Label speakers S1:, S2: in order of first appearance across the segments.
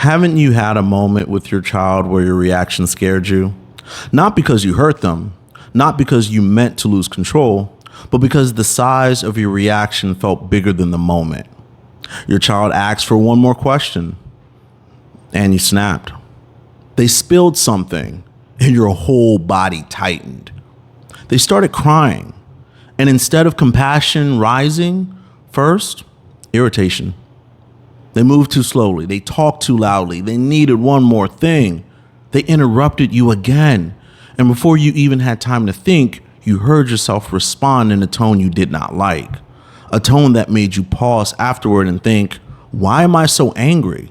S1: Haven't you had a moment with your child where your reaction scared you? Not because you hurt them, not because you meant to lose control, but because the size of your reaction felt bigger than the moment. Your child asked for one more question, and you snapped. They spilled something, and your whole body tightened. They started crying, and instead of compassion rising, first, irritation. They moved too slowly. They talked too loudly. They needed one more thing. They interrupted you again. And before you even had time to think, you heard yourself respond in a tone you did not like. A tone that made you pause afterward and think, why am I so angry?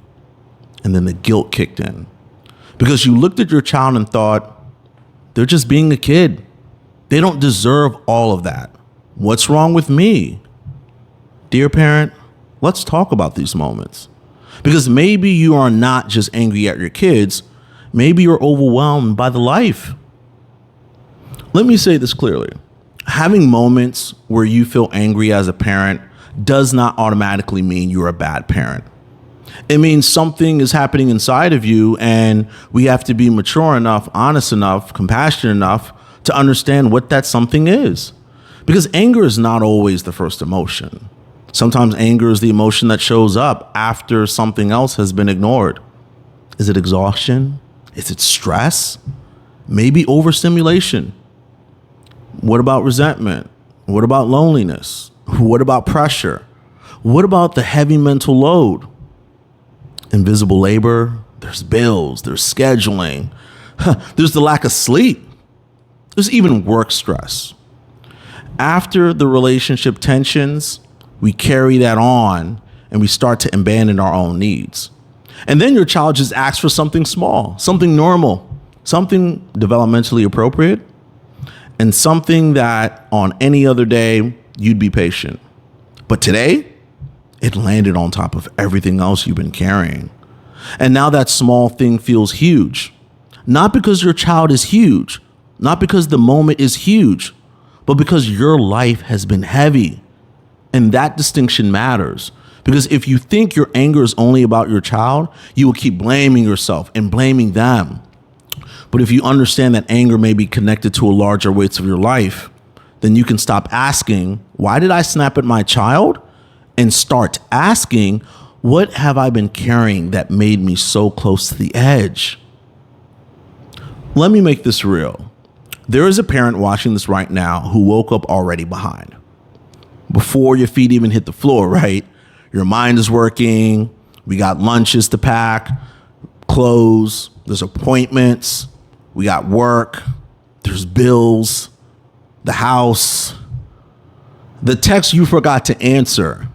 S1: And then the guilt kicked in. Because you looked at your child and thought, they're just being a kid. They don't deserve all of that. What's wrong with me? Dear parent, let's talk about these moments. Because maybe you are not just angry at your kids, maybe you're overwhelmed by the life. Let me say this clearly. Having moments where you feel angry as a parent does not automatically mean you're a bad parent. It means something is happening inside of you, and we have to be mature enough, honest enough, compassionate enough to understand what that something is. Because anger is not always the first emotion. Sometimes anger is the emotion that shows up after something else has been ignored. Is it exhaustion? Is it stress? Maybe overstimulation. What about resentment? What about loneliness? What about pressure? What about the heavy mental load? Invisible labor, there's bills, there's scheduling, there's the lack of sleep. There's even work stress. After the relationship tensions, we carry that on and we start to abandon our own needs. And then your child just asks for something small, something normal, something developmentally appropriate, and something that on any other day you'd be patient. But today, it landed on top of everything else you've been carrying. And now that small thing feels huge. Not because your child is huge, not because the moment is huge, but because your life has been heavy. And that distinction matters, because if you think your anger is only about your child, you will keep blaming yourself and blaming them. But if you understand that anger may be connected to a larger weights of your life, then you can stop asking, why did I snap at my child? And start asking, what have I been carrying that made me so close to the edge? Let me make this real. There is a parent watching this right now who woke up already behind. Before your feet even hit the floor, right? Your mind is working. We got lunches to pack, clothes, there's appointments. We got work. There's bills, the house, the text you forgot to answer,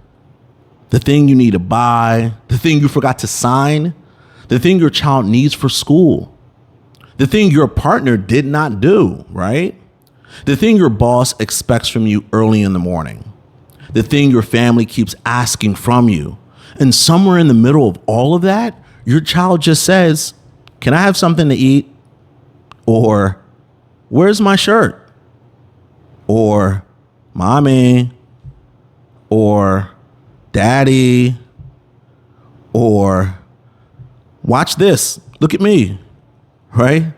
S1: the thing you need to buy, the thing you forgot to sign, the thing your child needs for school, the thing your partner did not do, right? The thing your boss expects from you early in the morning. The thing your family keeps asking from you. And somewhere in the middle of all of that, your child just says, can I have something to eat? Or, where's my shirt? Or, mommy? Or, daddy? Or, watch this, look at me, right?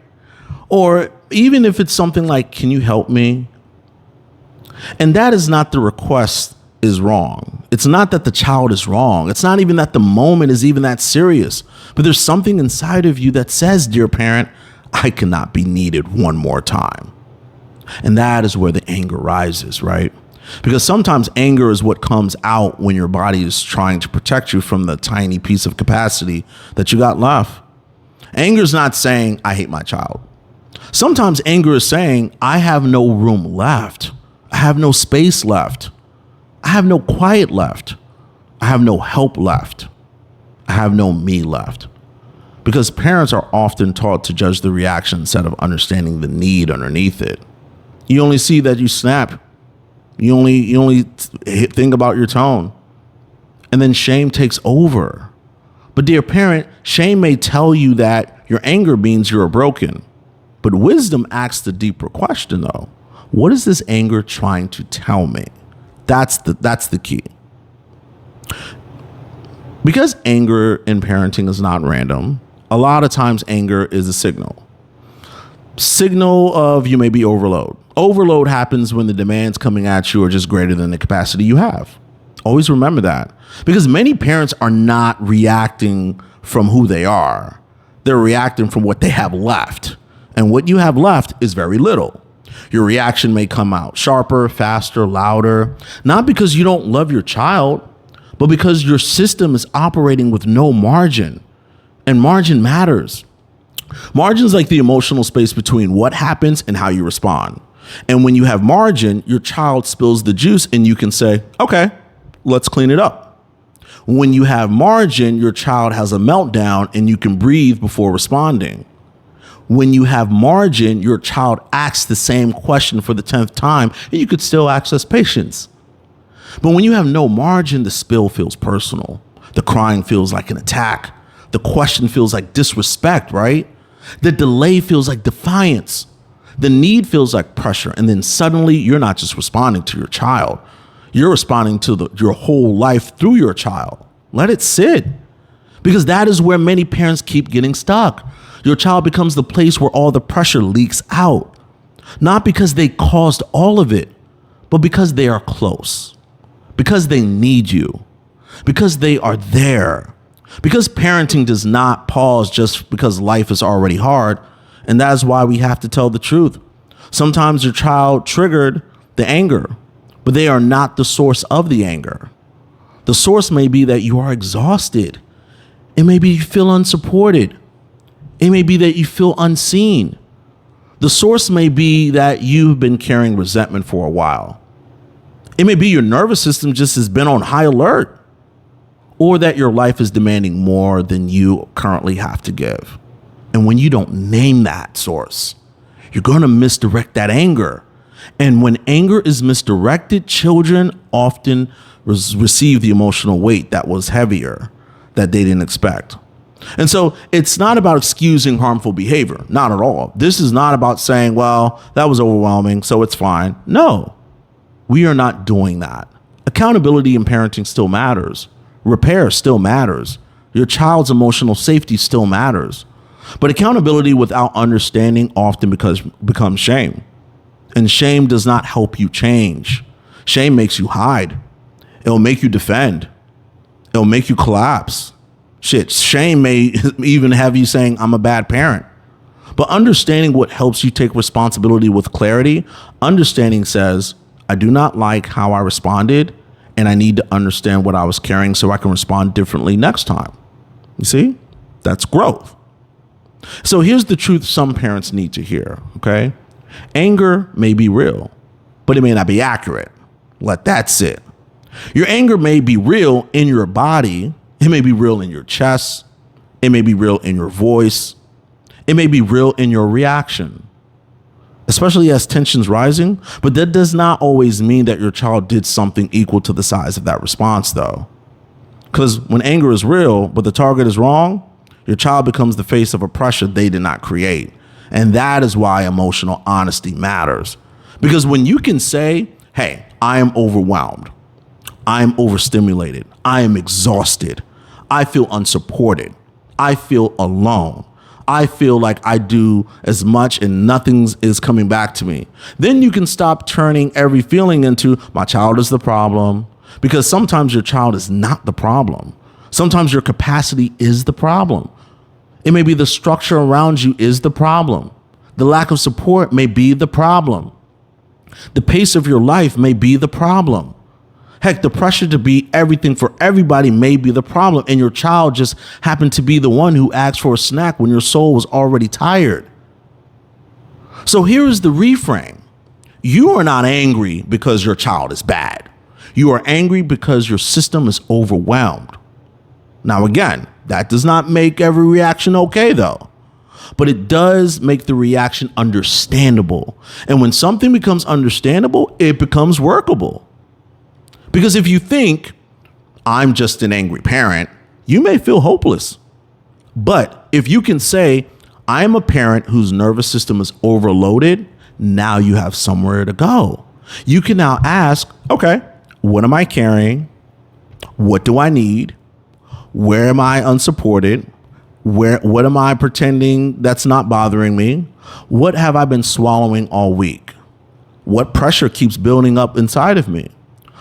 S1: Or even if it's something like, can you help me? And that is not the request is wrong. It's not that the child is wrong. It's not even that the moment is even that serious. But there's something inside of you that says, dear parent, I cannot be needed one more time. And that is where the anger rises, right? Because sometimes anger is what comes out when your body is trying to protect you from the tiny piece of capacity that you got left. Anger is not saying, I hate my child. Sometimes anger is saying, I have no room left. I have no space left. I have no quiet left. I have no help left. I have no me left. Because parents are often taught to judge the reaction instead of understanding the need underneath it. You only see that you snap. You only think about your tone. And then shame takes over. But dear parent, shame may tell you that your anger means you're broken. But wisdom asks the deeper question though. What is this anger trying to tell me? That's the key. Because anger in parenting is not random, a lot of times anger is a signal of you may be overload. Overload happens when the demands coming at you are just greater than the capacity you have. Always remember that, because many parents are not reacting from who they are. They're reacting from what they have left. And what you have left is very little. Your reaction may come out sharper, faster, louder, not because you don't love your child, but because your system is operating with no margin. And margin matters. Margin is like the emotional space between what happens and how you respond. And when you have margin, your child spills the juice and you can say, okay, let's clean it up. When you have margin, your child has a meltdown and you can breathe before responding. When you have margin, your child asks the same question for the 10th time and you could still access patience. But when you have no margin, the spill feels personal. The crying feels like an attack. The question feels like disrespect, right? The delay feels like defiance. The need feels like pressure. And then suddenly you're not just responding to your child. You're responding to your whole life through your child. Let it sit. Because that is where many parents keep getting stuck. Your child becomes the place where all the pressure leaks out. Not because they caused all of it, but because they are close. Because they need you. Because they are there. Because parenting does not pause just because life is already hard. And that is why we have to tell the truth. Sometimes your child triggered the anger, but they are not the source of the anger. The source may be that you are exhausted. It may be you feel unsupported. It may be that you feel unseen. The source may be that you've been carrying resentment for a while. It may be your nervous system just has been on high alert, or that your life is demanding more than you currently have to give. And when you don't name that source, you're going to misdirect that anger. And when anger is misdirected, children often receive the emotional weight that was heavier that they didn't expect. And so it's not about excusing harmful behavior. Not at all. This is not about saying, well, that was overwhelming, so it's fine. No, we are not doing that. Accountability in parenting still matters. Repair still matters. Your child's emotional safety still matters. But accountability without understanding often becomes shame. And shame does not help you change. Shame makes you hide. It'll make you defend. It'll make you collapse. Shit, shame may even have you saying, I'm a bad parent. But understanding what helps you take responsibility with clarity, understanding says, I do not like how I responded, and I need to understand what I was carrying so I can respond differently next time. You see? That's growth. So here's the truth some parents need to hear, okay? Anger may be real, but it may not be accurate. Let that sit. Your anger may be real in your body. It may be real in your chest. It may be real in your voice. It may be real in your reaction, especially as tension's rising. But that does not always mean that your child did something equal to the size of that response, though. Because when anger is real, but the target is wrong, your child becomes the face of a pressure they did not create. And that is why emotional honesty matters. Because when you can say, hey, I am overwhelmed, I am overstimulated, I am exhausted, I feel unsupported, I feel alone, I feel like I do as much and nothing is coming back to me. Then you can stop turning every feeling into my child is the problem, because sometimes your child is not the problem. Sometimes your capacity is the problem. It may be the structure around you is the problem. The lack of support may be the problem. The pace of your life may be the problem. Heck, the pressure to be everything for everybody may be the problem, and your child just happened to be the one who asked for a snack when your soul was already tired. So here is the reframe. You are not angry because your child is bad. You are angry because your system is overwhelmed. Now, again, that does not make every reaction okay, though. But it does make the reaction understandable. And when something becomes understandable, it becomes workable. Because if you think, I'm just an angry parent, you may feel hopeless. But if you can say, I am a parent whose nervous system is overloaded, now you have somewhere to go. You can now ask, okay, what am I carrying? What do I need? Where am I unsupported? What am I pretending that's not bothering me? What have I been swallowing all week? What pressure keeps building up inside of me?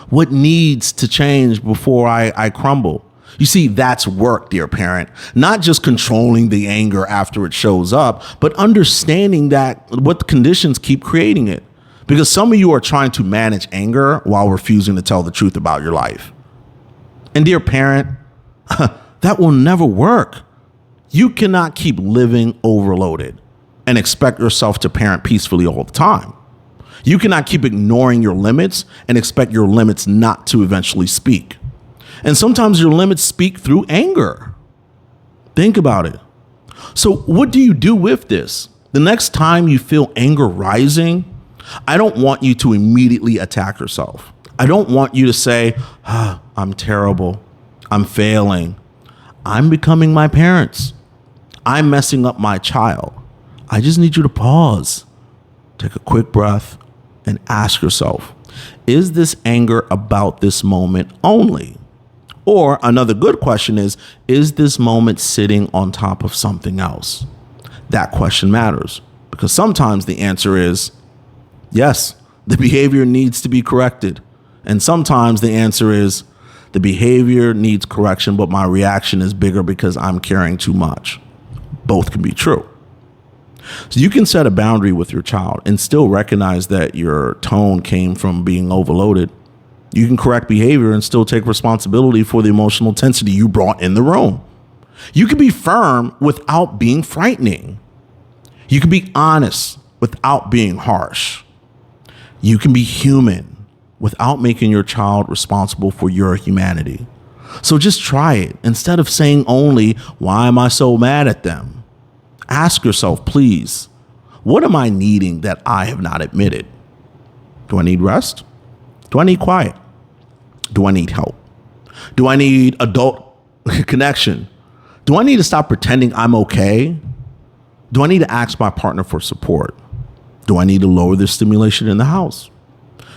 S1: What needs to change before I crumble? You see, that's work, dear parent. Not just controlling the anger after it shows up, but understanding that what conditions keep creating it. Because some of you are trying to manage anger while refusing to tell the truth about your life. And dear parent, that will never work. You cannot keep living overloaded and expect yourself to parent peacefully all the time. You cannot keep ignoring your limits and expect your limits not to eventually speak. And sometimes your limits speak through anger. Think about it. So what do you do with this? The next time you feel anger rising, I don't want you to immediately attack yourself. I don't want you to say, I'm terrible. I'm failing. I'm becoming my parents. I'm messing up my child. I just need you to pause, take a quick breath, and ask yourself, is this anger about this moment only? Or another good question is this moment sitting on top of something else? That question matters because sometimes the answer is yes, the behavior needs to be corrected. And sometimes the answer is the behavior needs correction, but my reaction is bigger because I'm carrying too much. Both can be true. So you can set a boundary with your child and still recognize that your tone came from being overloaded. You can correct behavior and still take responsibility for the emotional intensity you brought in the room. You can be firm without being frightening. You can be honest without being harsh. You can be human without making your child responsible for your humanity. So just try it. Instead of saying only, why am I so mad at them? Ask yourself, please, what am I needing that I have not admitted? Do I need rest? Do I need quiet? Do I need help? Do I need adult connection? Do I need to stop pretending I'm okay? Do I need to ask my partner for support? Do I need to lower the stimulation in the house?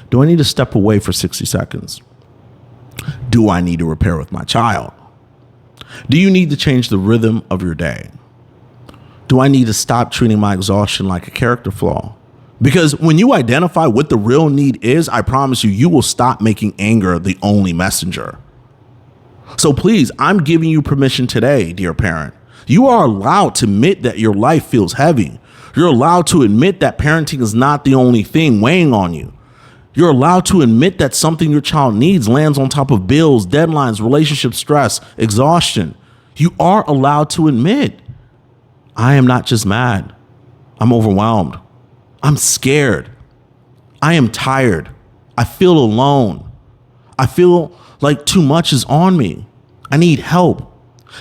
S1: Do I need to step away for 60 seconds? Do I need to repair with my child? Do you need to change the rhythm of your day? Do I need to stop treating my exhaustion like a character flaw? Because when you identify what the real need is, I promise you, you will stop making anger the only messenger. So please, I'm giving you permission today, dear parent. You are allowed to admit that your life feels heavy. You're allowed to admit that parenting is not the only thing weighing on you. You're allowed to admit that something your child needs lands on top of bills, deadlines, relationship stress, exhaustion. You are allowed to admit, I am not just mad. I'm overwhelmed. I'm scared. I am tired. I feel alone. I feel like too much is on me. I need help.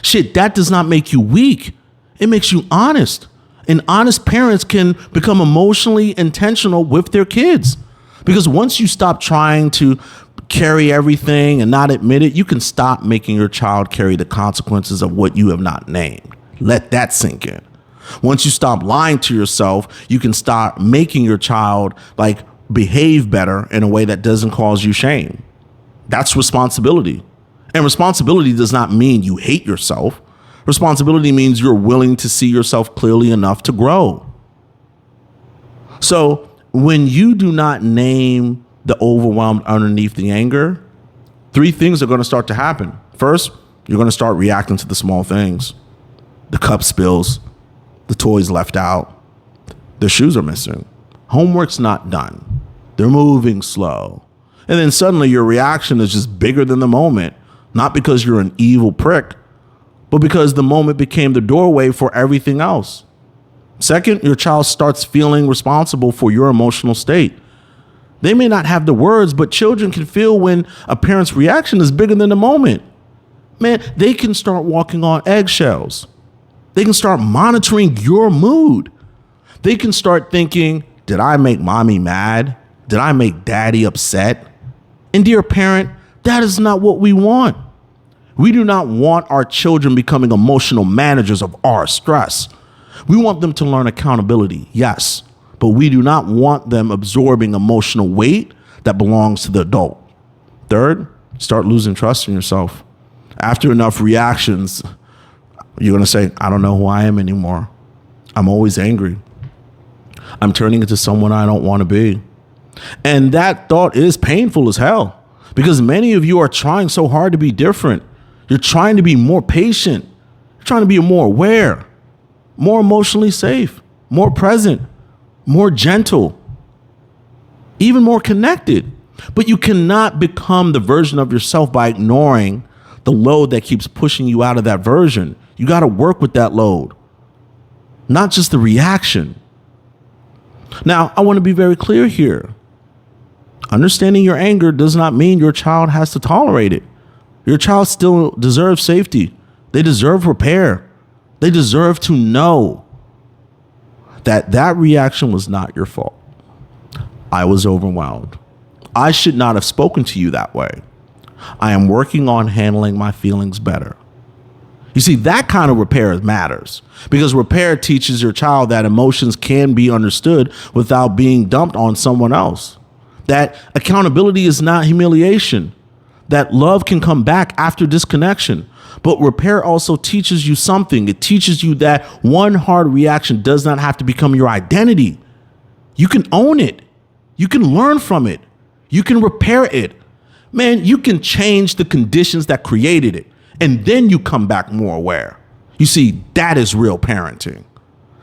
S1: Shit, that does not make you weak. It makes you honest. And honest parents can become emotionally intentional with their kids. Because once you stop trying to carry everything and not admit it, you can stop making your child carry the consequences of what you have not named. Let that sink in. Once you stop lying to yourself, you can start making your child behave better in a way that doesn't cause you shame. That's responsibility. And responsibility does not mean you hate yourself. Responsibility means you're willing to see yourself clearly enough to grow. So when you do not name the overwhelmed underneath the anger, three things are going to start to happen. First, you're going to start reacting to the small things. The cup spills, the toys left out, the shoes are missing, homework's not done, they're moving slow. And then suddenly your reaction is just bigger than the moment, not because you're an evil prick, but because the moment became the doorway for everything else. Second, your child starts feeling responsible for your emotional state. They may not have the words, but children can feel when a parent's reaction is bigger than the moment. Man, they can start walking on eggshells. They can start monitoring your mood. They can start thinking, did I make mommy mad? Did I make daddy upset? And dear parent, that is not what we want. We do not want our children becoming emotional managers of our stress. We want them to learn accountability, yes, but we do not want them absorbing emotional weight that belongs to the adult. Third, start losing trust in yourself. After enough reactions, you're going to say, I don't know who I am anymore. I'm always angry. I'm turning into someone I don't want to be. And that thought is painful as hell because many of you are trying so hard to be different. You're trying to be more patient. You're trying to be more aware, more emotionally safe, more present, more gentle, even more connected. But you cannot become the version of yourself by ignoring the load that keeps pushing you out of that version. You got to work with that load, not just the reaction. Now, I want to be very clear here. Understanding your anger does not mean your child has to tolerate it. Your child still deserves safety. They deserve repair. They deserve to know that that reaction was not your fault. I was overwhelmed. I should not have spoken to you that way. I am working on handling my feelings better. You see, that kind of repair matters because repair teaches your child that emotions can be understood without being dumped on someone else. That accountability is not humiliation. That love can come back after disconnection. But repair also teaches you something. It teaches you that one hard reaction does not have to become your identity. You can own it. You can learn from it. You can repair it. Man, you can change the conditions that created it. And then you come back more aware. You see, that is real parenting.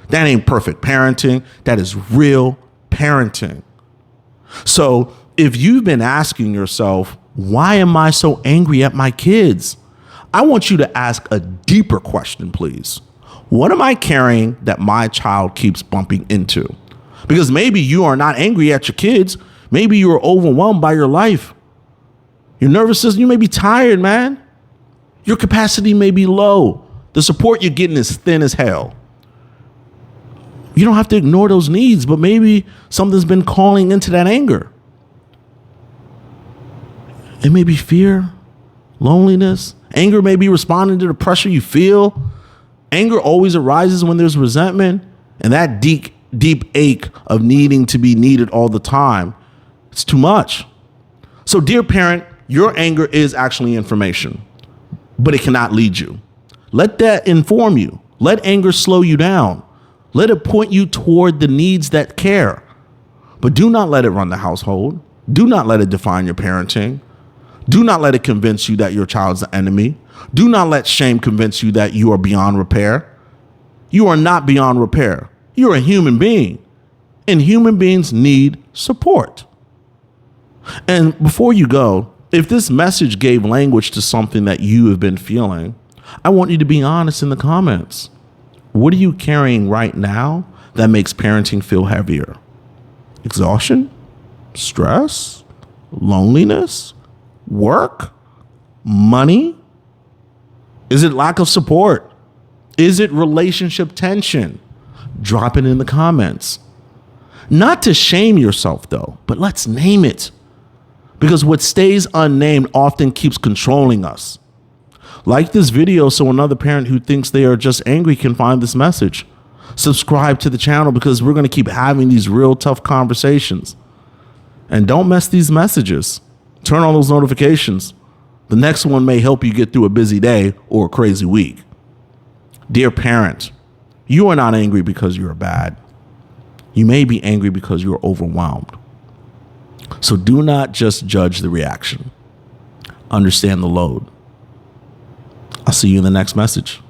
S1: That ain't perfect parenting. That is real parenting. So if you've been asking yourself, why am I so angry at my kids? I want you to ask a deeper question, please. What am I carrying that my child keeps bumping into? Because maybe you are not angry at your kids. Maybe you are overwhelmed by your life. Your nervous system, you may be tired, man. Your capacity may be low. The support you're getting is thin as hell. You don't have to ignore those needs, but maybe something's been calling into that anger. It may be fear, loneliness. Anger may be responding to the pressure you feel. Anger always arises when there's resentment and that deep ache of needing to be needed all the time. It's too much. So, dear parent, your anger is actually information, but it cannot lead you. Let that inform you. Let anger slow you down. Let it point you toward the needs that care. But do not let it run the household. Do not let it define your parenting. Do not let it convince you that your child's the enemy. Do not let shame convince you that you are beyond repair. You are not beyond repair. You're a human being, and human beings need support. And before you go, if this message gave language to something that you have been feeling, I want you to be honest in the comments. What are you carrying right now that makes parenting feel heavier? Exhaustion? Stress? Loneliness? Work? Money? Is it lack of support? Is it relationship tension? Drop it in the comments. Not to shame yourself, though, but let's name it. Because what stays unnamed often keeps controlling us. Like this video so another parent who thinks they are just angry can find this message. Subscribe to the channel because we're going to keep having these real tough conversations. And don't miss these messages. Turn on those notifications. The next one may help you get through a busy day or a crazy week. Dear parent, you are not angry because you're bad. You may be angry because you're overwhelmed. So do not just judge the reaction. Understand the load. I'll see you in the next message.